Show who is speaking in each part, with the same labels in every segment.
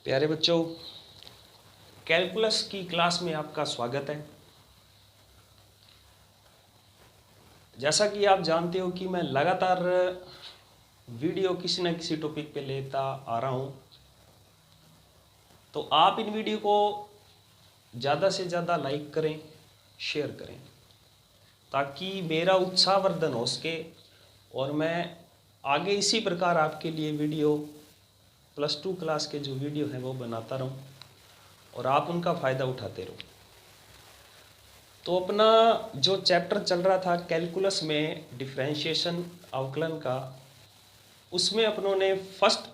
Speaker 1: प्यारे बच्चों, कैलकुलस की क्लास में आपका स्वागत है। जैसा कि आप जानते हो कि मैं लगातार वीडियो किसी न किसी टॉपिक पे लेता आ रहा हूँ, तो आप इन वीडियो को ज़्यादा से ज़्यादा लाइक करें, शेयर करें, ताकि मेरा उत्साहवर्धन हो सके और मैं आगे इसी प्रकार आपके लिए वीडियो +2 क्लास के जो वीडियो हैं वो बनाता रहूं और आप उनका फ़ायदा उठाते रहो। तो अपना जो चैप्टर चल रहा था कैलकुलस में डिफरेंशिएशन अवकलन का, उसमें अपनों ने फर्स्ट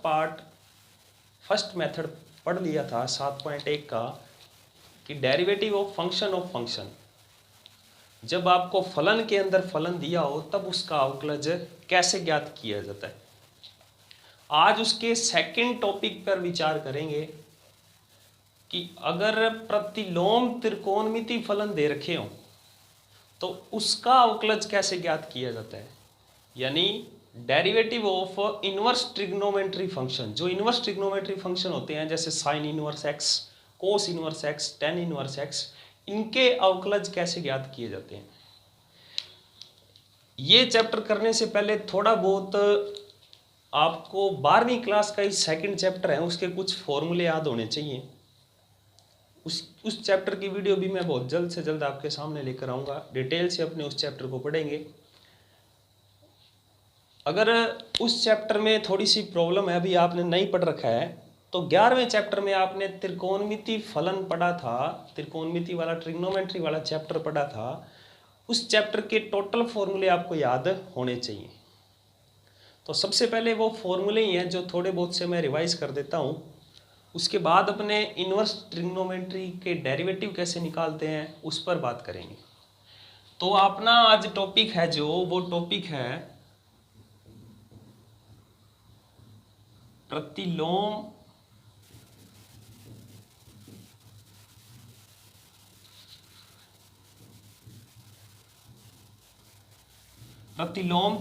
Speaker 1: मेथड पढ़ लिया था 7.1 का कि डेरिवेटिव ऑफ फंक्शन। जब आपको फलन के अंदर फलन दिया हो तब उसका अवकलज कैसे ज्ञात किया जाता है। आज उसके सेकंड टॉपिक पर विचार करेंगे कि अगर प्रतिलोम त्रिकोणमिति फलन दे रखे हों तो उसका अवकलज कैसे ज्ञात किया जाता है, यानी derivative of inverse trigonometry function. जो इनवर्स ट्रिग्नोमेट्री फंक्शन होते हैं जैसे sine inverse x, cos inverse x, tan inverse x, इनके अवकलज कैसे ज्ञात किए जाते हैं। ये चैप्टर करने से पहले थोड़ा बहुत आपको 12वीं क्लास का ही सेकंड चैप्टर है उसके कुछ फॉर्मूले याद होने चाहिए। उस चैप्टर की वीडियो भी मैं बहुत जल्द से जल्द आपके सामने लेकर आऊँगा। डिटेल से अपने उस चैप्टर को पढ़ेंगे। अगर उस चैप्टर में थोड़ी सी प्रॉब्लम है, अभी आपने नहीं पढ़ रखा है, तो 11वें चैप्टर में आपने त्रिकोणमिति फलन पढ़ा था, त्रिकोणमिति वाला ट्रिग्नोमेट्री वाला चैप्टर पढ़ा था। उस चैप्टर के टोटल फॉर्मूले आपको याद होने चाहिए। तो सबसे पहले वो फॉर्मूले ही हैं जो थोड़े बहुत से मैं रिवाइज कर देता हूँ। उसके बाद अपने इनवर्स ट्रिग्नोमेट्री के डेरिवेटिव कैसे निकालते हैं उस पर बात करेंगे। तो अपना आज टॉपिक है जो वो टॉपिक है प्रतिलोम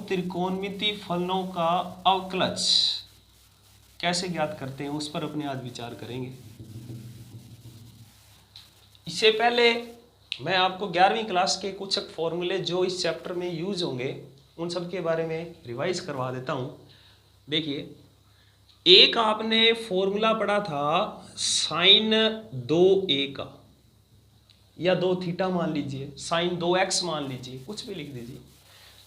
Speaker 1: त्रिकोणमिति फलनों का अवकलज कैसे ज्ञात करते हैं उस पर अपने आज विचार करेंगे। इससे पहले मैं आपको 11वीं क्लास के कुछ फॉर्मूले जो इस चैप्टर में यूज होंगे उन सब के बारे में रिवाइज करवा देता हूँ। देखिए, एक आपने फॉर्मूला पढ़ा था साइन 2a का, या 2 थीटा मान लीजिए, साइन 2x मान लीजिए, कुछ भी लिख दीजिए।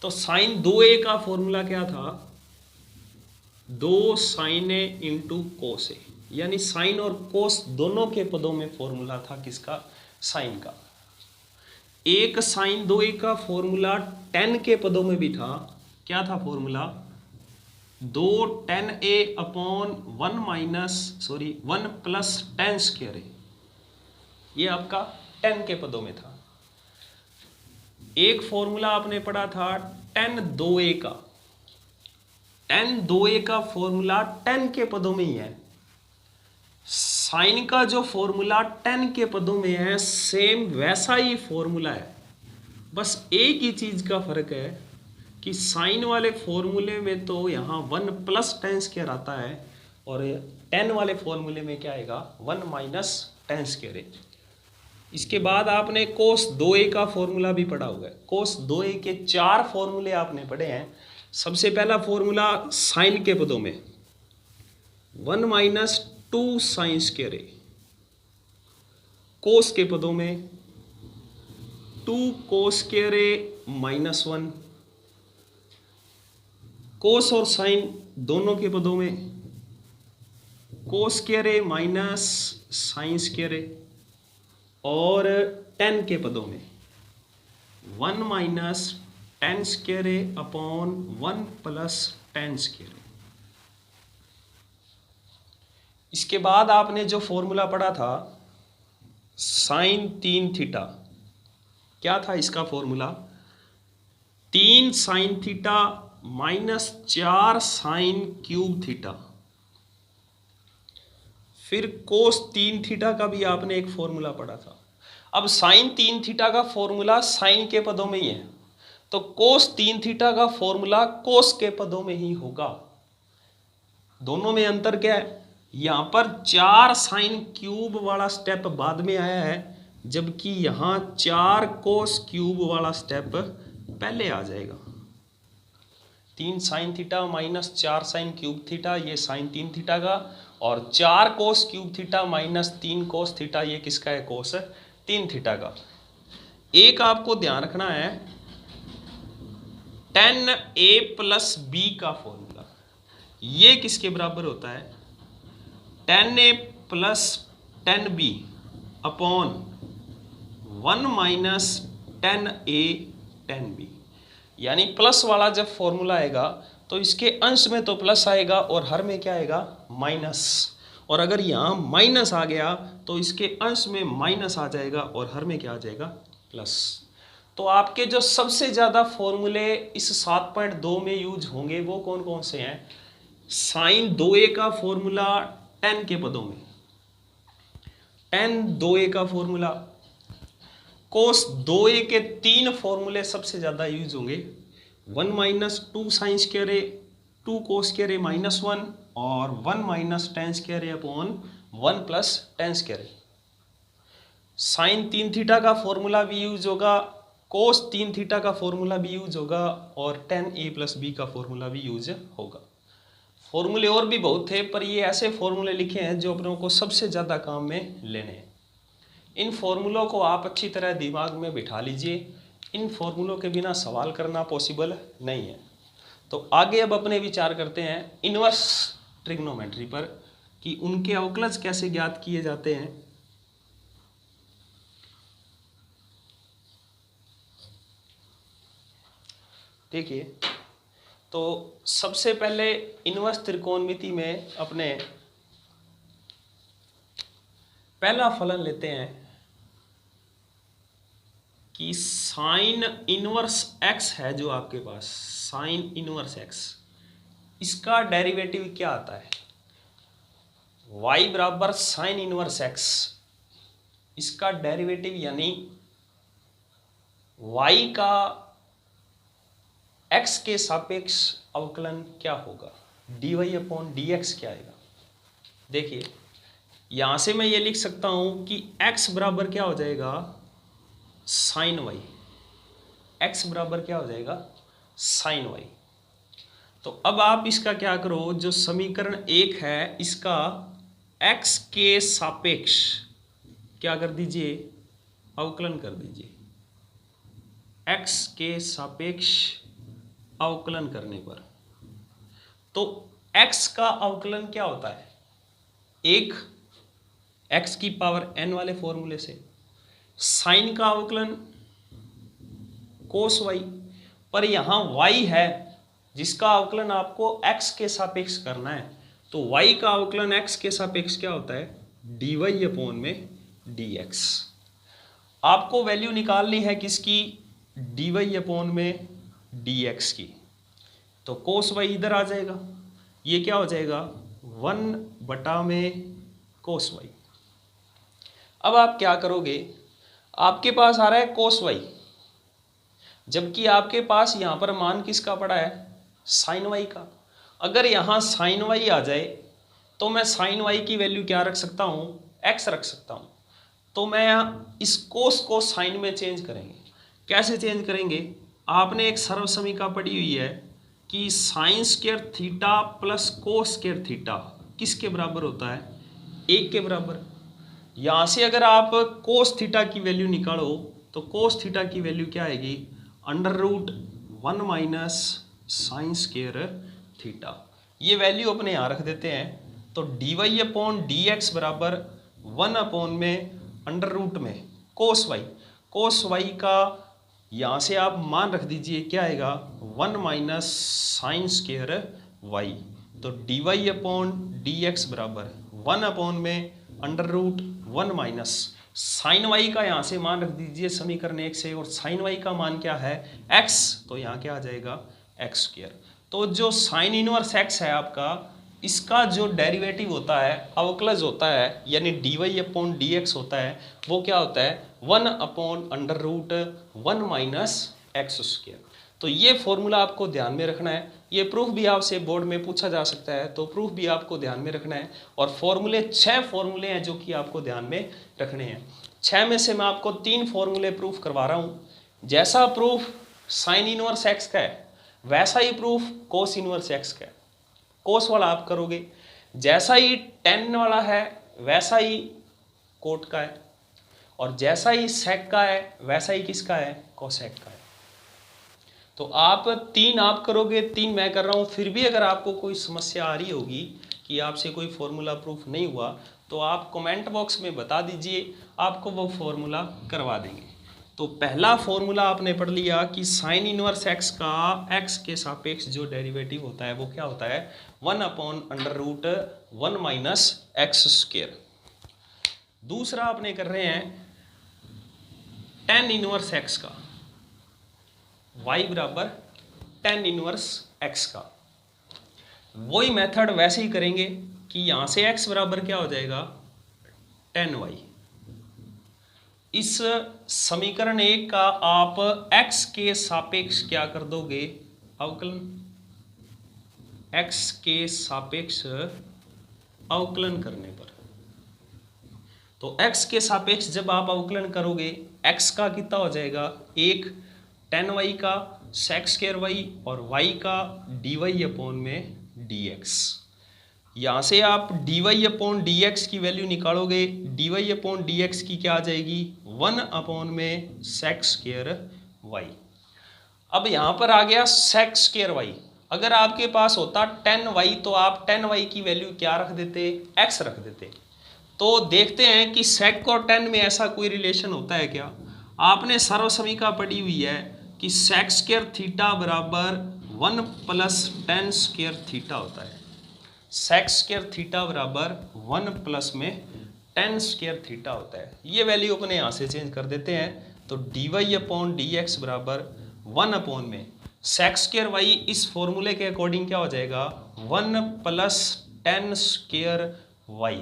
Speaker 1: तो साइन 2a का फॉर्मूला क्या था, 2 साइन ए इंटू कोस ए, यानी साइन और कोस दोनों के पदों में फॉर्मूला था किसका, साइन का। एक साइन 2a का फॉर्मूला 10 के पदों में भी था। क्या था formula, 2 10a upon 1 plus 10 square है। ये आपका 10 के पदों में था। एक फॉर्मूला आपने पढ़ा था 10 2a का, 10 2a का फॉर्मूला 10 के पदों में ही है। साइन का जो फॉर्मूला 10 के पदों में है सेम वैसा ही फॉर्मूला है, बस एक ही चीज का फर्क है कि साइन वाले फॉर्मूले में तो यहाँ 1 प्लस 10 स्क्वायर आता है और 10 वाले फॉर्मूले में क्या आएगा, 1 माइनस 10 स्क्वायर है। इसके बाद आपने कोस 2a का फॉर्मूला भी पढ़ा होगा। कोस 2a के 4 फॉर्मूले आपने पढ़े हैं। सबसे पहला फॉर्मूला साइन के पदों में 1 माइनस 2 साइन स्क्वायर है। कोस के पदों में 2 कोस स्क्वायर है माइनस 1। कोस और साइन दोनों के पदों में कोस स्क्वायर है माइनस साइन स्क्वायर है। और 10 के पदों में 1 माइनस 10 स्क्वायर है अपॉन 1 प्लस 10 स्क्वायर है। इसके बाद आपने जो फॉर्मूला पढ़ा था साइन 3 थीटा, क्या था इसका formula, 3 sine theta minus 4 sine cube theta. फिर कोस 3 थीटा का भी आपने एक फॉर्मूला पढ़ा था। अब साइन 3 थीटा का फॉर्मूला साइन के पदों में ही है, तो कोस 3 थीटा का फॉर्मूला कोस के पदों में ही होगा। दोनों में अंतर क्या है, यहाँ पर 4 साइन क्यूब वाला स्टेप बाद में आया है, जबकि यहाँ 4 कोस क्यूब वाला स्टेप पहले आ जाएगा। 3 sine theta minus 4 sine cube theta, ये साइन 3 थीटा का, और 4 cos cube theta minus 3 cos theta, ये किसका है? कोस 3 थीटा का। एक आपको ध्यान रखना है, tan a प्लस बी का फॉर्मूला ये किसके बराबर होता है? tan a plus tan b upon 1 minus tan a tan b। यानी प्लस वाला जब फॉर्मूला आएगा तो इसके अंश में तो प्लस आएगा और हर में क्या आएगा? माइनस। और अगर यहाँ माइनस आ गया तो इसके अंश में माइनस आ जाएगा और हर में क्या आ जाएगा? प्लस। तो आपके जो सबसे ज़्यादा फॉर्मूले इस 7.2 में यूज होंगे वो कौन कौन से हैं? साइन 2a का फॉर्मूला tan के पदों में, tan 2a का फॉर्मूला, कोस 2a के 3 फॉर्मूले सबसे ज़्यादा यूज होंगे। 1 माइनस 2 साइन स्क्वायर ए, 2 कोस स्क्वायर ए माइनस 1, और 1 माइनस tan स्क्वायर ए अपॉन 1 प्लस tan स्क्वायर ए। साइन 3 थीटा का फॉर्मूला भी यूज होगा, कोस 3 थीटा का फॉर्मूला भी यूज होगा, और tan a प्लस बी का फॉर्मूला भी यूज होगा। फॉर्मूले और भी बहुत थे, पर ये ऐसे फॉर्मूले लिखे हैं जो अपनों को सबसे ज़्यादा काम में लेने हैं। इन फॉर्मूलों को आप अच्छी तरह दिमाग में बिठा लीजिए। इन फॉर्मूलों के बिना सवाल करना पॉसिबल नहीं है। तो आगे अब अपने विचार करते हैं इन्वर्स ट्रिग्नोमेट्री पर, कि उनके अवकलज कैसे ज्ञात किए जाते हैं। देखिए, तो सबसे पहले इन्वर्स त्रिकोणमिति में अपने पहला फलन लेते हैं कि साइन इनवर्स x है जो आपके पास, साइन इनवर्स x, इसका डेरिवेटिव क्या आता है? y बराबर साइन इनवर्स x, इसका डेरिवेटिव यानी y का x के सापेक्ष अवकलन क्या होगा? dy अपॉन dx क्या आएगा? देखिए, यहां से मैं ये लिख सकता हूं कि x बराबर क्या हो जाएगा? Sine y। x बराबर क्या हो जाएगा? Sine y। तो अब आप इसका क्या करो, जो समीकरण 1 है इसका x के सापेक्ष क्या कर दीजिए? अवकलन कर दीजिए। x के सापेक्ष अवकलन करने पर तो x का अवकलन क्या होता है? एक x की पावर n वाले फॉर्मूले से, साइन का अवकलन कोस y, पर यहाँ y है जिसका अवकलन आपको x के सापेक्ष करना है, तो y का अवकलन x के सापेक्ष क्या होता है? dy अपॉन में dx। आपको वैल्यू निकालनी है किसकी? dy अपॉन में dx की। तो कोस y इधर आ जाएगा, ये क्या हो जाएगा? 1 बटा में कोस y। अब आप क्या करोगे, आपके पास आ रहा है कोस y, जबकि आपके पास यहाँ पर मान किसका पड़ा है? साइन y का। अगर यहाँ साइन y आ जाए तो मैं साइन y की वैल्यू क्या रख सकता हूँ? x रख सकता हूँ। तो मैं इस कोस को साइन में चेंज करेंगे। कैसे चेंज करेंगे? आपने एक सर्व समीकरण पढ़ी हुई है कि sine square theta plus cos square theta किसके बराबर होता है? 1 के बराबर। यहाँ से अगर आप कोस थीटा की वैल्यू निकालो तो कोस थीटा की वैल्यू क्या आएगी? √1 माइनस साइन स्क्वायर थीटा। ये वैल्यू अपने यहाँ रख देते हैं। तो dy अपॉन dx बराबर 1 अपॉन में √ में कोस y। कोस y का यहाँ से आप मान रख दीजिए, क्या आएगा? 1 माइनस साइन स्क्वायर y। तो dy अपॉन dx बराबर 1 अपॉन में √1 माइनस साइन y का यहाँ से मान रख दीजिए समीकरण 1 से, और साइन y का मान क्या है? x। तो यहाँ क्या आ जाएगा? x²। तो जो साइन इनवर्स x है आपका, इसका जो डेरिवेटिव होता है, अवकलज होता है, यानी dy अपॉन dx होता है, वो क्या होता है? 1 अपॉन √1 माइनस x²। तो ये फॉर्मूला आपको ध्यान में रखना है। ये प्रूफ भी आपसे बोर्ड में पूछा जा सकता है, तो प्रूफ भी आपको ध्यान में रखना है। और फॉर्मूले 6 फॉर्मूले हैं जो कि आपको ध्यान में रखने हैं। 6 में से मैं आपको 3 फॉर्मूले प्रूफ करवा रहा हूँ। जैसा प्रूफ साइन इनवर्स एक्स का है वैसा ही प्रूफ कोस इनवर्स एक्स का है। कोस वाला आप करोगे, जैसा ही टेन वाला है वैसा ही कोट का है, और जैसा ही सेक का है वैसा ही किसका है, कोसेक का है। तो आप 3 आप करोगे, 3 मैं कर रहा हूँ। फिर भी अगर आपको कोई समस्या आ रही होगी कि आपसे कोई फॉर्मूला प्रूफ नहीं हुआ तो आप कमेंट बॉक्स में बता दीजिए, आपको वो फॉर्मूला करवा देंगे। तो पहला फॉर्मूला आपने पढ़ लिया कि साइन इनवर्स एक्स का एक्स के सापेक्ष जो डेरिवेटिव होता है वो क्या होता है, 1/√1 माइनस एक्स स्क्वायर। दूसरा आपने कर रहे हैं टेन इनवर्स एक्स का, y बराबर टेन इनवर्स एक्स का। वही मेथड वैसे ही करेंगे कि यहां से x बराबर क्या हो जाएगा, टेन वाई। इस समीकरण 1 का आप x के सापेक्ष क्या कर दोगे, अवकलन। x के सापेक्ष अवकलन करने पर, तो x के सापेक्ष जब आप अवकलन करोगे x का कितना हो जाएगा, 1 टेन वाई का सेक स्क्वायर वाई और y का dy अपॉन में dx। यहाँ से आप dy अपॉन dx की वैल्यू निकालोगे, dy अपॉन dx की क्या आ जाएगी, 1 अपॉन में सेक स्क्वायर वाई। अब यहाँ पर आ गया सेक स्क्वायर वाई। अगर आपके पास होता 10y तो आप 10y की वैल्यू क्या रख देते, x रख देते। तो देखते हैं कि सेक और 10 में ऐसा कोई रिलेशन होता है क्या। आपने सर्वसमीका पढ़ी हुई है कि सेक स्क्वायर थीटा बराबर 1 प्लस टेन स्क्वायर थीटा होता है। सेक स्क्वायर थीटा बराबर 1 प्लस में टेन स्क्वायर थीटा होता है। ये वैल्यू अपने यहाँ से चेंज कर देते हैं, तो dy अपॉन dx बराबर 1 अपॉन में सेक स्क्वायर वाई, इस फॉर्मूले के अकॉर्डिंग क्या हो जाएगा, 1 प्लस टेन स्क्वायर वाई।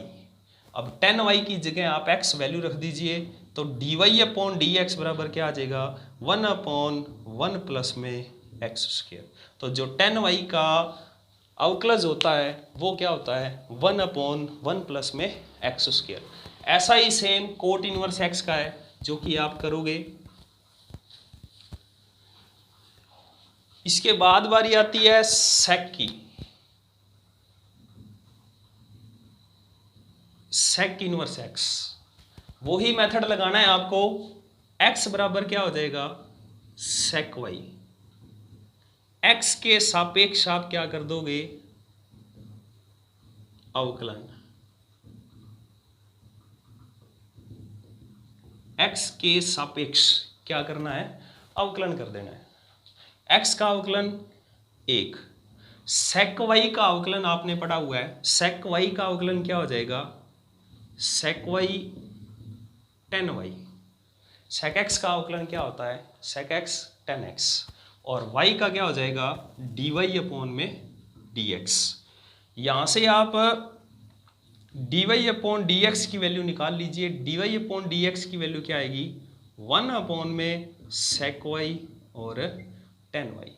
Speaker 1: अब 10y की जगह आप x वैल्यू रख दीजिए, तो dy अपॉन dx बराबर क्या आ जाएगा, 1 अपॉन 1 प्लस में x स्क्वायर। तो जो 10y का अवकलज होता है वो क्या होता है, 1 अपॉन 1 प्लस में एक्स स्क्वायर। ऐसा ही सेम कोट इनवर्स एक्स का है जो कि आप करोगे। इसके बाद बारी आती है सेक की। सेक इनवर्स एक्स, वही मेथड लगाना है आपको। एक्स बराबर क्या हो जाएगा, सेक वाई। एक्स के सापेक्ष आप क्या कर दोगे, अवकलन। एक्स के सापेक्ष क्या करना है, अवकलन कर देना है। एक्स का अवकलन 1, सेक वाई का अवकलन आपने पढ़ा हुआ है। सेक वाई का अवकलन क्या हो जाएगा, sec y tan y. Sec x का अवकलन क्या होता है, सेक एक्स टेन एक्स। और y का क्या हो जाएगा, dy अपॉन में dx। यहाँ से आप dy अपॉन dx की वैल्यू निकाल लीजिए। dy अपॉन dx की वैल्यू क्या आएगी, 1 अपॉन में सेक y और टेन वाई।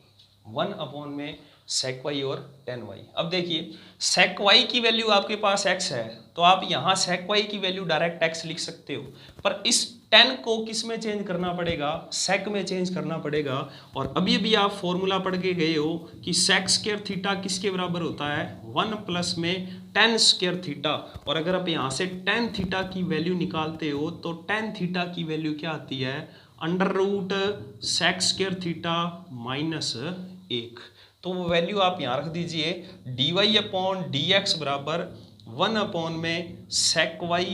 Speaker 1: 1 अपॉन में सेक y और टेन वाई। अब देखिए सेक y की वैल्यू आपके पास x है, तो आप यहाँ सेक y की वैल्यू डायरेक्ट x लिख सकते हो, पर इस 10 को किस में चेंज करना पड़ेगा, सेक में चेंज करना पड़ेगा। और अभी भी आप फॉर्मूला पढ़ के गए हो कि सेक स्क्वायर थीटा किसके बराबर होता है, 1 प्लस में टेन स्क्वायर थीटा। और अगर आप यहाँ से टेन थीटा की वैल्यू निकालते हो तो टेन थीटा की वैल्यू क्या आती है, under root sec square theta minus 1। तो वो वैल्यू आप यहाँ रख दीजिए, dy अपॉन dx बराबर 1 अपॉन में सेक y,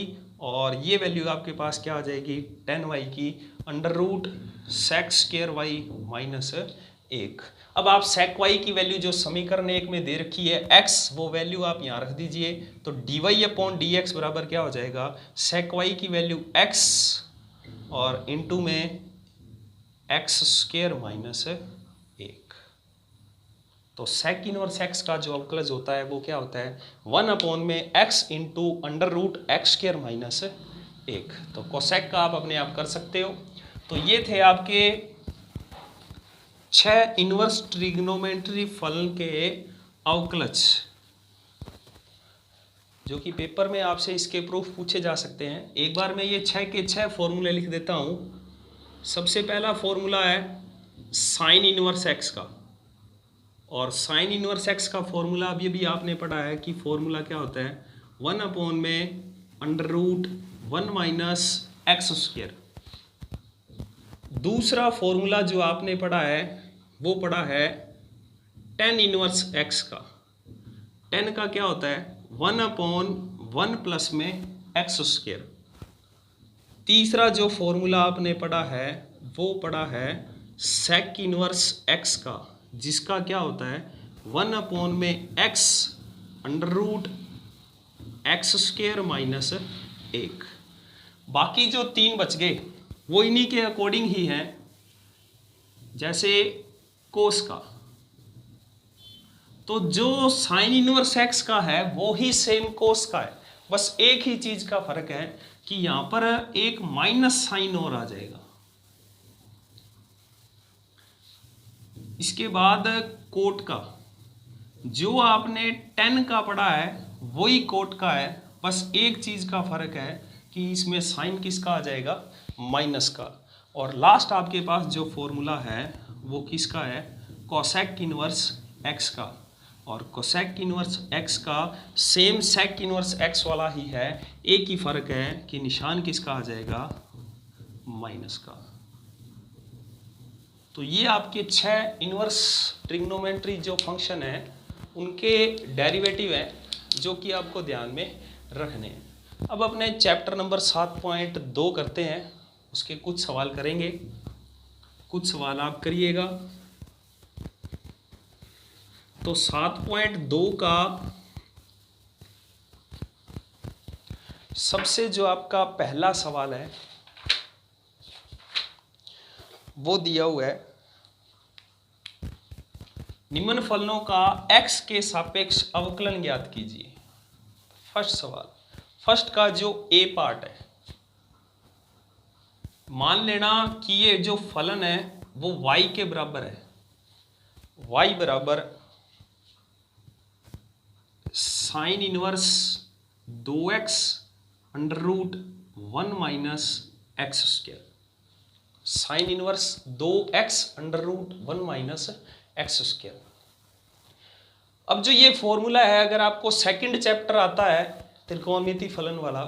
Speaker 1: और ये वैल्यू आपके पास क्या आ जाएगी, टेन वाई की under root sec square y minus 1। अब आप सेक वाई की वैल्यू जो समीकरण 1 में दे रखी है x, वो वैल्यू आप यहाँ रख दीजिए। तो dy अपॉन dx बराबर क्या हो जाएगा, सेक वाई की वैल्यू x और इंटू में एक्स स्क्वायर माइनस 1। तो सेक इनवर्स एक्स का जो अवकलज होता है वो क्या होता है, 1 अपॉन में x into under root x square minus 1। तो कोसेक का आप अपने आप कर सकते हो। तो ये थे आपके 6 इनवर्स ट्रिग्नोमेट्री फलन के अवकलज, जो कि पेपर में आपसे इसके प्रूफ पूछे जा सकते हैं। एक बार मैं ये 6 के 6 फॉर्मूले लिख देता हूँ। सबसे पहला फॉर्मूला है साइन इनवर्स एक्स का, और साइन इनवर्स एक्स का फॉर्मूला अभी भी आपने पढ़ा है कि फॉर्मूला क्या होता है, 1 में √1 माइनस एक्स स्क्वायर। दूसरा फॉर्मूला जो आपने पढ़ा है वो पढ़ा है tan इनवर्स एक्स का। tan का क्या होता है, 1/1 प्लस में एक्स स्क्वायर। तीसरा जो फॉर्मूला आपने पढ़ा है वो पढ़ा है sec इनवर्स एक्स का, जिसका क्या होता है 1 में x √x स्क्वायर माइनस 1। बाकी जो 3 बच गए वो इन्हीं के अकॉर्डिंग ही हैं, जैसे कोस का। तो जो साइन इनवर्स एक्स का है वो ही सेम कोस का है, बस एक ही चीज का फर्क है कि यहां पर एक माइनस साइन और आ जाएगा। इसके बाद कोट का, जो आपने tan का पढ़ा है वही कोट का है, बस एक चीज का फर्क है कि इसमें साइन किसका आ जाएगा, माइनस का। और लास्ट आपके पास जो फॉर्मूला है वो किसका है, कोसेक इनवर्स एक्स का। और कोसेक इनवर्स एक्स का सेम सेक इनवर्स एक्स वाला ही है, एक ही फर्क है कि निशान किसका आ जाएगा, माइनस का। तो ये आपके 6 इनवर्स ट्रिग्नोमेट्री जो फंक्शन है उनके डेरिवेटिव हैं, जो कि आपको ध्यान में रखने हैं। अब अपने चैप्टर नंबर 7.2 करते हैं, उसके कुछ सवाल करेंगे, कुछ सवाल आप करिएगा। तो 7.2 का सबसे जो आपका पहला सवाल है वो दिया हुआ है, निम्न फलनों का x के सापेक्ष अवकलन ज्ञात कीजिए। फर्स्ट सवाल, फर्स्ट का जो ए पार्ट है, मान लेना कि ये जो फलन है वो y के बराबर है, y बराबर sine inverse 2x √1 minus x square. Sine inverse 2x √1 minus x square. अब जो ये फॉर्मूला है, अगर आपको सेकंड चैप्टर आता है त्रिकोणमिति फलन वाला,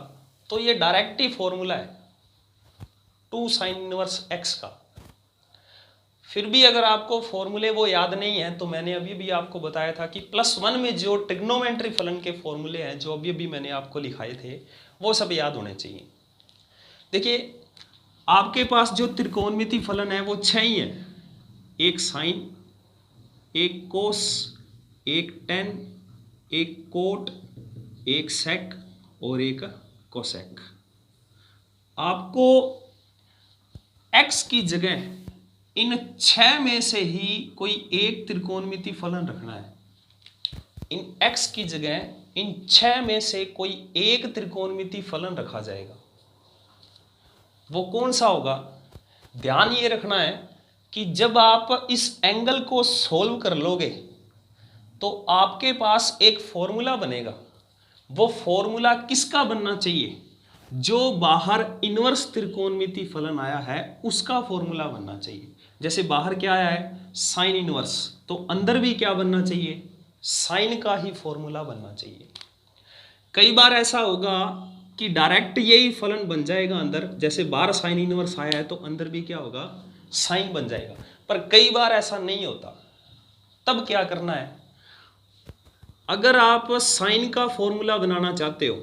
Speaker 1: तो ये डायरेक्ट ही फॉर्मूला है 2 साइन इनवर्स x का। फिर भी अगर आपको फॉर्मूले वो याद नहीं है तो मैंने अभी भी आपको बताया था कि +1 में जो ट्रिग्नोमेट्री फलन के फॉर्मूले हैं जो अभी मैंने आपको लिखाए थे वो सब याद होने चाहिए। देखिए आपके पास जो त्रिकोणमिति फलन है वो 6 ही है, एक साइन, एक कोस, एक tan, एक कोट, एक सेक और एक कोसेक। आपको x की जगह इन 6 में से ही कोई एक त्रिकोणमिति फलन रखना है। इन x की जगह इन 6 में से कोई एक त्रिकोणमिति फलन रखा जाएगा। वो कौन सा होगा, ध्यान ये रखना है कि जब आप इस एंगल को सोल्व कर लोगे तो आपके पास एक फॉर्मूला बनेगा। वो फॉर्मूला किसका बनना चाहिए, जो बाहर इनवर्स त्रिकोणमिति फलन आया है उसका फॉर्मूला बनना चाहिए। जैसे बाहर क्या आया है, साइन इनवर्स, तो अंदर भी क्या बनना चाहिए, साइन का ही फॉर्मूला बनना चाहिए। कई बार ऐसा होगा कि डायरेक्ट यही फलन बन जाएगा अंदर, जैसे बाहर साइन इनवर्स आया है तो अंदर भी क्या होगा, साइन बन जाएगा। पर कई बार ऐसा नहीं होता, तब क्या करना है, अगर आप साइन का फॉर्मूला बनाना चाहते हो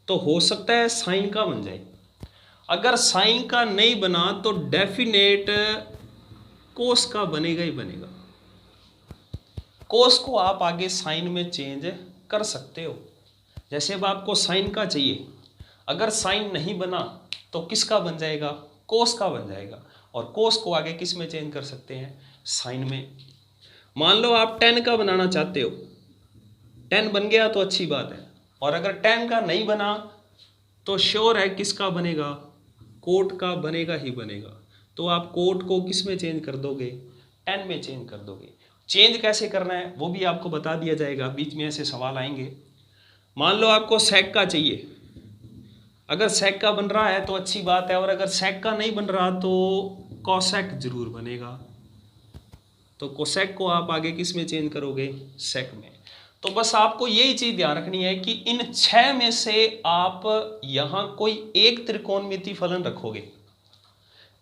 Speaker 1: तो हो सकता है साइन का बन जाए। अगर साइन का नहीं बना तो डेफिनेट कोस का बनेगा ही बनेगा। कोस को आप आगे साइन में चेंज कर सकते हो। जैसे अब आपको साइन का चाहिए, अगर साइन नहीं बना तो किसका बन जाएगा, कोस का बन जाएगा। और कोस को आगे किस में चेंज कर सकते हैं, साइन में। मान लो आप tan का बनाना चाहते हो, tan बन गया तो अच्छी बात है, और अगर tan का नहीं बना तो श्योर है किसका बनेगा, कोट का बनेगा ही बनेगा। तो आप कोट को किस में चेंज कर दोगे, टेन में चेंज कर दोगे। चेंज कैसे करना है वो भी आपको बता दिया जाएगा, बीच में ऐसे सवाल आएंगे। मान लो आपको सेक का चाहिए, अगर सेक का बन रहा है तो अच्छी बात है, और अगर सेक का नहीं बन रहा तो कोसेक जरूर बनेगा। तो कोसेक को आप आगे किस में चेंज करोगे, सेक में। तो बस आपको यही चीज ध्यान रखनी है कि इन 6 में से आप यहां कोई एक त्रिकोणमिति फलन रखोगे।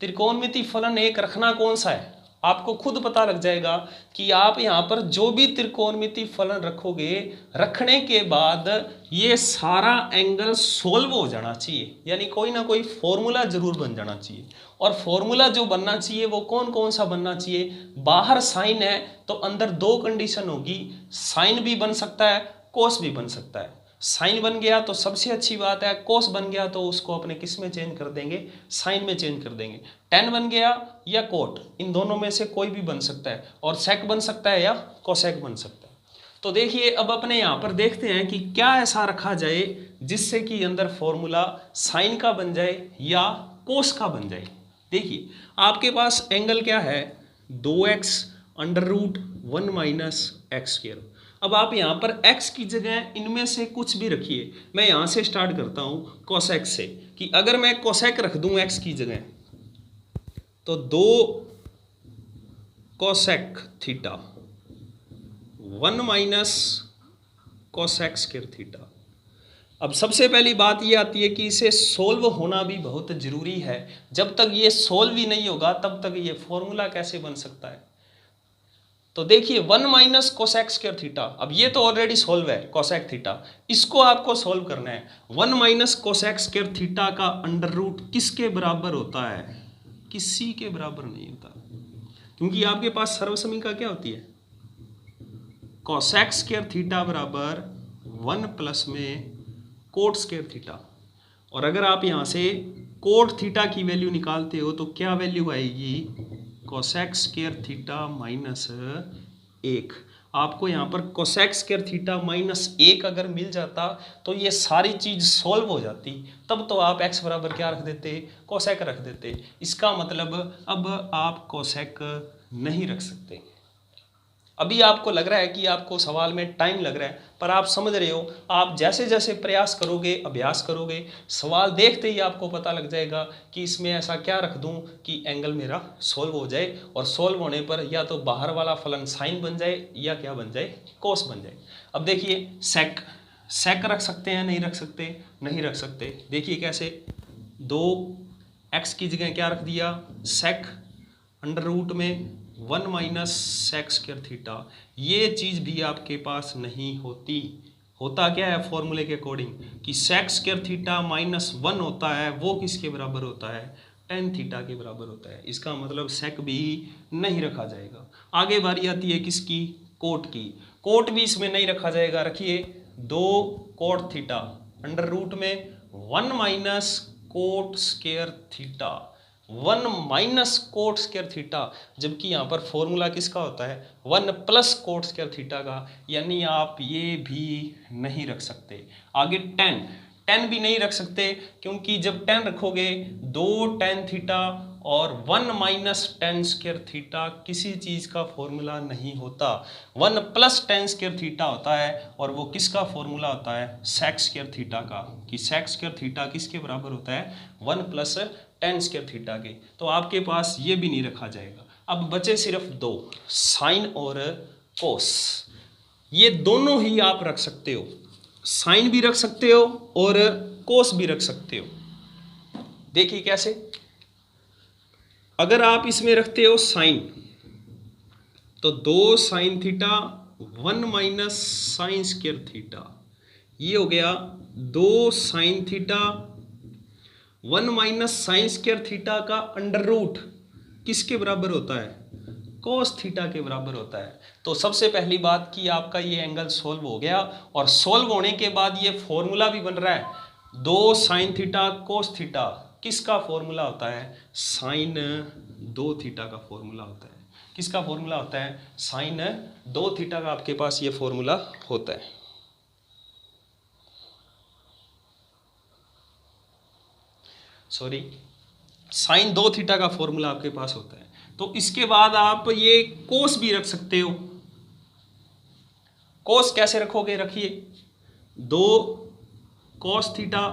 Speaker 1: त्रिकोणमिति फलन एक रखना कौन सा है, आपको खुद पता लग जाएगा कि आप यहां पर जो भी त्रिकोणमिति फलन रखोगे, रखने के बाद ये सारा एंगल सोल्व हो जाना चाहिए, यानी कोई ना कोई फॉर्मूला जरूर बन जाना चाहिए। और फॉर्मूला जो बनना चाहिए वो कौन कौन सा बनना चाहिए, बाहर साइन है तो अंदर दो कंडीशन होगी, साइन भी बन सकता है, कोस भी बन सकता है। साइन बन गया तो सबसे अच्छी बात है, कोस बन गया तो उसको अपने किस में चेंज कर देंगे, साइन में चेंज कर देंगे। टेन बन गया या कोट, इन दोनों में से कोई भी बन सकता है, और सेक बन सकता है या कोसेक बन सकता है। तो देखिए अब अपने यहाँ पर देखते हैं कि क्या ऐसा रखा जाए जिससे कि अंदर फॉर्मूला साइन का बन जाए या कोस का बन जाए। देखिए आपके पास एंगल क्या है, 2x √1 माइनस एक्स स्क्वायर। अब आप यहाँ पर x की जगह इनमें से कुछ भी रखिए। मैं यहाँ से स्टार्ट करता हूँ कोसेक से, कि अगर मैं कोसेक रख दूँ x की जगह तो 2 cosec theta 1 minus cosec square theta. अब सबसे पहली बात ये आती है कि इसे सोल्व होना भी बहुत जरूरी है। जब तक ये सोल्व ही नहीं होगा तब तक ये फॉर्मूला कैसे बन सकता है। तो देखिए 1 माइनस कोसेक स्क्वायर थीटा, अब ये तो ऑलरेडी सोल्व है कोसेक थीटा, इसको आपको सोल्व करना है। 1 माइनस कोसेक स्क्वायर थीटा का अंडर रूट किसके बराबर होता है, किसी के बराबर नहीं होता, क्योंकि आपके पास सर्वसमीका क्या होती है, कोसेक स्क्वायर थीटा बराबर 1 प्लस में कोट स्क्वायर थीटा। और अगर आप यहाँ से कोट थीटा की वैल्यू निकालते हो तो क्या वैल्यू आएगी, कोसेक स्क्वायर थीटा माइनस 1। आपको यहाँ पर कोसेक स्क्वायर थीटा माइनस 1 अगर मिल जाता तो ये सारी चीज सोल्व हो जाती, तब तो आप x बराबर क्या रख देते, कोसेक रख देते। इसका मतलब अब आप कोसेक नहीं रख सकते। अभी आपको लग रहा है कि आपको सवाल में टाइम लग रहा है, पर आप समझ रहे हो, आप जैसे जैसे प्रयास करोगे, अभ्यास करोगे, सवाल देखते ही आपको पता लग जाएगा कि इसमें ऐसा क्या रख दूं कि एंगल मेरा सोल्व हो जाए, और सोल्व होने पर या तो बाहर वाला फलन साइन बन जाए या क्या बन जाए, कोस बन जाए। अब देखिए सेक, सेक रख सकते हैं, नहीं रख सकते, नहीं रख सकते। देखिए कैसे, 2x की जगह क्या रख दिया, सेक अंडर रूट में 1 माइनस सेक स्क्वायर थीटा। ये चीज़ भी आपके पास नहीं होती। होता क्या है फॉर्मूले के अकॉर्डिंग कि सेक स्क्वायर थीटा माइनस 1 होता है, वो किसके बराबर होता है, टेन थीटा के बराबर होता है। इसका मतलब सेक भी नहीं रखा जाएगा। आगे बारी आती है किसकी, कोट की। कोट भी इसमें नहीं रखा जाएगा। रखिए 2 कोट थीटा अंडर रूट में 1 minus cot square theta, 1 minus cot square theta, जबकि यहाँ पर फॉर्मूला किसका होता है, 1 प्लस कोट स्क्वायर थीटा का, यानी आप ये भी नहीं रख सकते। आगे 10 भी नहीं रख सकते, क्योंकि जब 10 रखोगे 2 tan थीटा और 1 माइनस tan स्क्वायर थीटा किसी चीज़ का फॉर्मूला नहीं होता। 1 प्लस tan स्क्वायर थीटा होता है, और वो किसका फॉर्मूला होता है, सेक स्क्वायर थीटा का, कि सेक स्क्वायर थीटा किसके बराबर होता है, 1 प्लस tan स्क्वायर थीटा के। तो आपके पास ये भी नहीं रखा जाएगा। अब बचे सिर्फ 2, साइन और कोस। ये दोनों ही आप रख सकते हो, साइन भी रख सकते हो और कोस भी रख सकते हो। देखिए कैसे, अगर आप इसमें रखते हो साइन तो 2 sine theta 1 minus sine square theta, ये हो गया 2 sine theta 1 minus sine square theta का अंडर रूट किसके बराबर होता है, कोस थीटा के बराबर होता है। तो सबसे पहली बात कि आपका ये एंगल सोल्व हो गया, और सोल्व होने के बाद ये फॉर्मूला भी बन रहा है, 2 साइन थीटा कोस थीटा किसका फॉर्मूला होता है, साइन 2 थीटा का फॉर्मूला होता है। किसका फॉर्मूला होता है, साइन 2 थीटा का आपके पास ये फॉर्मूला होता है। सॉरी, साइन 2 थीटा का फॉर्मूला आपके पास होता है। तो इसके बाद आप ये कोस भी रख सकते हो। कोस कैसे रखोगे, रखिए 2 cos theta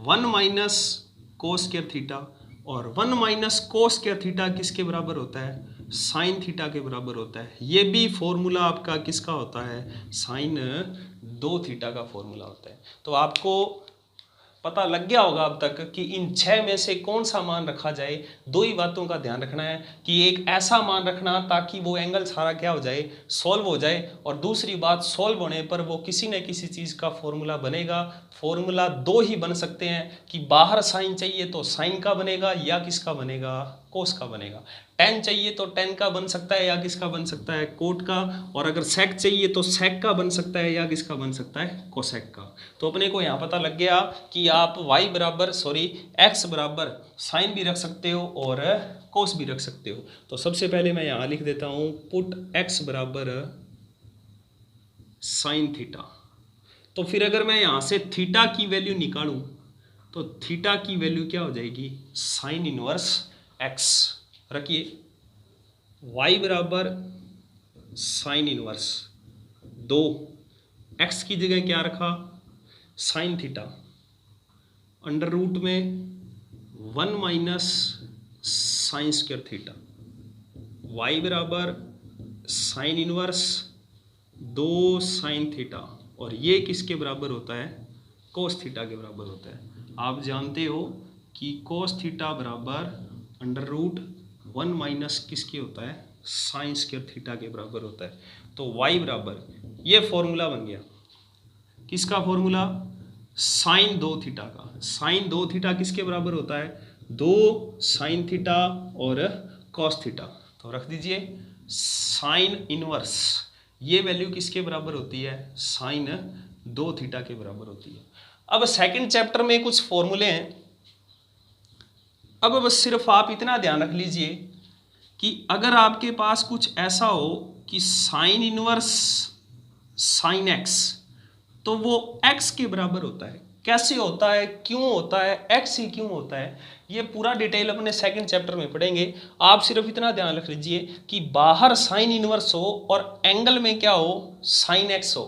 Speaker 1: 1 minus cos square theta, और 1 माइनस कोस स्क्वायर थीटा किसके बराबर होता है, साइन थीटा के बराबर होता है। ये भी फॉर्मूला आपका किसका होता है, साइन 2 थीटा का फॉर्मूला होता है। तो आपको पता लग गया होगा अब तक कि इन 6 में से कौन सा मान रखा जाए। 2 ही बातों का ध्यान रखना है कि एक ऐसा मान रखना ताकि वो एंगल सारा क्या हो जाए, सॉल्व हो जाए, और दूसरी बात सॉल्व होने पर वो किसी न किसी चीज़ का फॉर्मूला बनेगा। फॉर्मूला 2 ही बन सकते हैं कि बाहर साइन चाहिए तो साइन का बनेगा या किसका बनेगा, कोस का बनेगा। टेन चाहिए तो टेन का बन सकता है या किसका बन सकता है, कोट का। और अगर सेक चाहिए तो सेक का बन सकता है या किसका बन सकता है, कोसेक का। तो अपने को यहाँ पता लग गया कि आप x बराबर साइन भी रख सकते हो और कोस भी रख सकते हो। तो सबसे पहले मैं यहाँ लिख देता हूँ पुट x बराबर साइन थीटा। तो फिर अगर मैं यहाँ से थीटा की वैल्यू निकालूँ तो थीटा की वैल्यू क्या हो जाएगी, साइन इनवर्स x। रखिए y बराबर साइन इनवर्स 2, x की जगह क्या रखा, साइन थीटा, अंडर रूट में 1 minus sine square theta, y बराबर साइन इनवर्स 2 साइन थीटा, और ये किसके बराबर होता है, कोस थीटा के बराबर होता है। आप जानते हो कि कोस थीटा बराबर अंडर रूट 1 माइनस किसके होता है, साइन स्क्वायर थीटा के बराबर होता है। तो y बराबर, ये फॉर्मूला बन गया किसका फॉर्मूला, साइन 2 थीटा का। साइन 2 थीटा किसके बराबर होता है, 2 साइन थीटा और कॉस थीटा। तो रख दीजिए साइन इनवर्स, ये वैल्यू किसके बराबर होती है, साइन 2 थीटा के बराबर होती है। अब सेकंड चैप्टर में कुछ फॉर्मूले हैं। अब बस सिर्फ आप इतना ध्यान रख लीजिए कि अगर आपके पास कुछ ऐसा हो कि साइन इनवर्स साइन एक्स, तो वो x के बराबर होता है। कैसे होता है, क्यों होता है, x ही क्यों होता है, ये पूरा डिटेल अपने सेकंड चैप्टर में पढ़ेंगे। आप सिर्फ इतना ध्यान रख लीजिए कि बाहर साइन इनवर्स हो और एंगल में क्या हो, साइन x हो।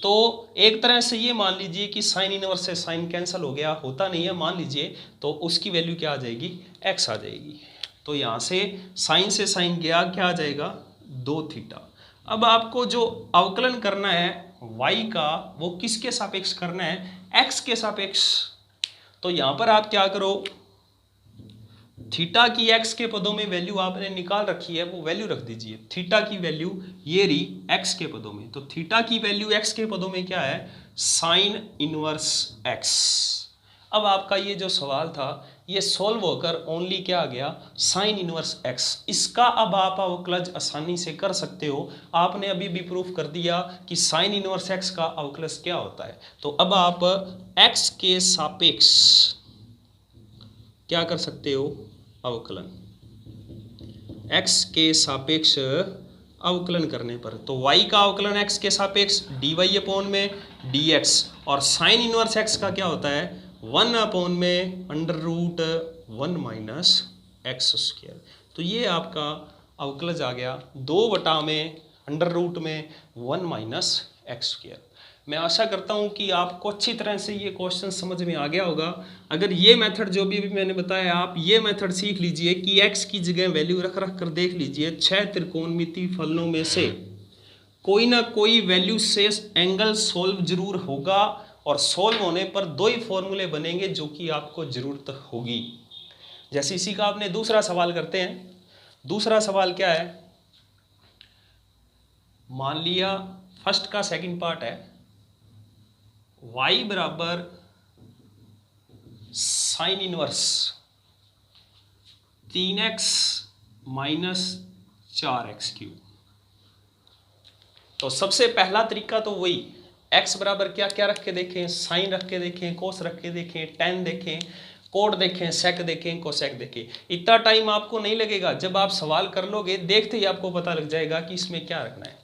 Speaker 1: तो एक तरह से ये मान लीजिए कि साइन इनवर्स से साइन कैंसिल हो गया, होता नहीं है मान लीजिए, तो उसकी वैल्यू क्या आ जाएगी, x आ जाएगी। तो यहाँ से साइन से साइन गया, क्या आ जाएगा, 2 थीटा। अब आपको जो अवकलन करना है y का, वो किसके सापेक्ष करना है, x के सापेक्ष। तो यहाँ पर आप क्या करो, थीटा की x के पदों में वैल्यू आपने निकाल रखी है, वो वैल्यू रख दीजिए। थीटा की वैल्यू ये रही x के पदों में, तो थीटा की वैल्यू x के पदों में क्या है, साइन इनवर्स x। अब आपका ये जो सवाल था ये सॉल्व होकर ओनली क्या आ गया, साइन इनवर्स x। इसका अब आप अवकलज आसानी से कर सकते हो। आपने अभी भी प्रूफ कर दिया कि साइन इनवर्स x का अवकलज क्या होता है। तो अब आप x के सापेक्ष क्या कर सकते हो, अवकलन। x के सापेक्ष अवकलन करने पर तो y का अवकलन x के सापेक्ष dy अपॉन में dx, और साइन इनवर्स x का क्या होता है, 1 अपॉन में under root 1 minus x square. तो ये आपका अवकलज आ गया 2 बटा में अंडर रूट में 1 माइनस एक्स स्क्वायर। मैं आशा करता हूँ कि आपको अच्छी तरह से ये क्वेश्चन समझ में आ गया होगा। अगर ये मेथड जो भी मैंने बताया, आप ये मेथड सीख लीजिए कि x की जगह वैल्यू रख कर देख लीजिए। 6 त्रिकोणमितीय फलनों में से कोई ना कोई वैल्यू से एंगल सोल्व जरूर होगा, और सोल्व होने पर 2 ही फॉर्मूले बनेंगे जो कि आपको जरूरत होगी। जैसे इसी का आपने दूसरा सवाल करते हैं। दूसरा सवाल क्या है, मान लिया फर्स्ट का सेकंड पार्ट है, y बराबर sine inverse 3x minus 4x cube. तो सबसे पहला तरीका तो वही, x बराबर क्या क्या रख के देखें, साइन रख के देखें, कोस रख के देखें, टेन देखें, कोड देखें, सेक देखें, कोसेक देखें। इतना टाइम आपको नहीं लगेगा, जब आप सवाल कर लोगे देखते ही आपको पता लग जाएगा कि इसमें क्या रखना है।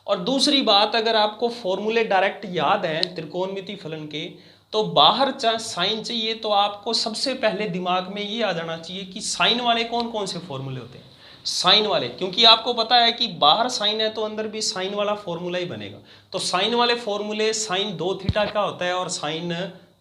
Speaker 1: और दूसरी बात, अगर आपको फॉर्मूले डायरेक्ट याद हैं त्रिकोणमितीय फलन के, तो बाहर साइन चाहिए तो आपको सबसे पहले दिमाग में ये आ जाना चाहिए कि साइन वाले कौन कौन से फॉर्मूले होते हैं। साइन वाले, क्योंकि आपको पता है कि बाहर साइन है तो अंदर भी साइन वाला फॉर्मूला ही बनेगा। तो साइन वाले फॉर्मूले साइन 2 थीटा का होता है और साइन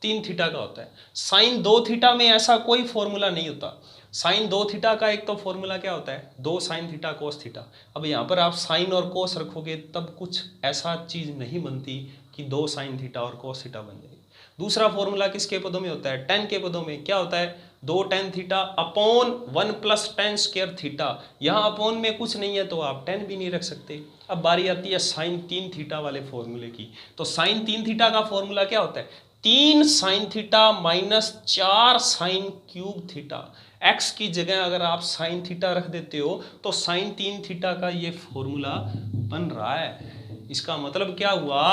Speaker 1: 3 थीटा का होता है। साइन 2 थीटा में ऐसा कोई फॉर्मूला नहीं होता। साइन 2 थीटा का एक तो फॉर्मूला क्या होता है, 2 साइन थीटा कोस थीटा। अब यहाँ पर आप साइन और कोस रखोगे तब कुछ ऐसा चीज नहीं बनती कि 2 साइन थीटा और कोस थीटा बन जाएगी। दूसरा फॉर्मूला किसके पदों में होता है, टेन के पदों में। क्या होता है, 2 tan theta upon 1 plus ten square theta. यहाँ अपॉन में कुछ नहीं है तो आप 10 भी नहीं रख सकते। अब बारी आती है साइन 3 थीटा वाले फॉर्मूले की। तो साइन 3 थीटा का फॉर्मूला क्या होता है, 3 sine theta minus 4 sine cube theta. X की जगह अगर आप साइन थीटा रख देते हो तो साइन 3 थीटा का ये फॉर्मूला बन रहा है। इसका मतलब क्या हुआ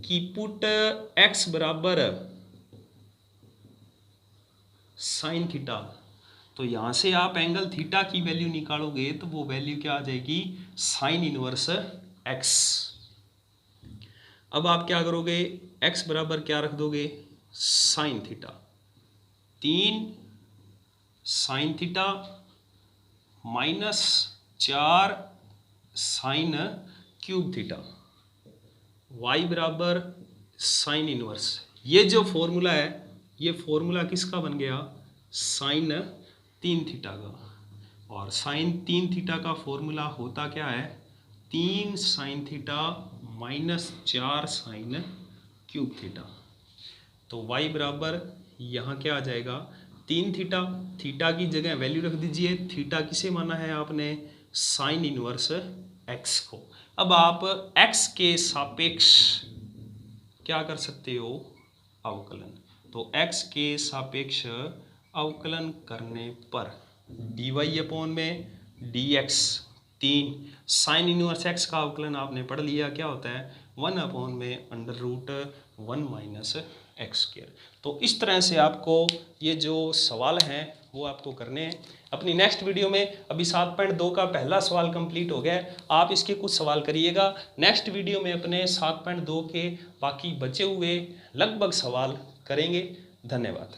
Speaker 1: कि पुट x बराबर साइन थीटा, तो यहां से आप एंगल थीटा की वैल्यू निकालोगे तो वो वैल्यू क्या आ जाएगी, साइन इनवर्स x। अब आप क्या करोगे, x बराबर क्या रख दोगे, sine theta, 3 sine theta minus 4 sine cube theta, y बराबर साइन इनवर्स। ये जो फॉर्मूला है ये फॉर्मूला किसका बन गया, साइन 3 थीटा का। और साइन 3 थीटा का फॉर्मूला होता क्या है, 3 sine theta minus 4 sine cube theta. तो y बराबर यहाँ क्या आ जाएगा, 3 थीटा, थीटा की जगह वैल्यू रख दीजिए। थीटा किसे माना है आपने, साइन इनवर्स x को। अब आप x के सापेक्ष क्या कर सकते हो, अवकलन। तो x के सापेक्ष अवकलन करने पर dy अपॉन में dx, 3 साइन इनवर्स x का अवकलन आपने पढ़ लिया, क्या होता है 1 अपॉन में under root 1 minus x square. तो इस तरह से आपको ये जो सवाल हैं वो आपको करने हैं। अपनी नेक्स्ट वीडियो में अभी 7.2 का पहला सवाल कंप्लीट हो गया है, आप इसके कुछ सवाल करिएगा। नेक्स्ट वीडियो में अपने 7.2 के बाकी बचे हुए लगभग सवाल करेंगे। धन्यवाद।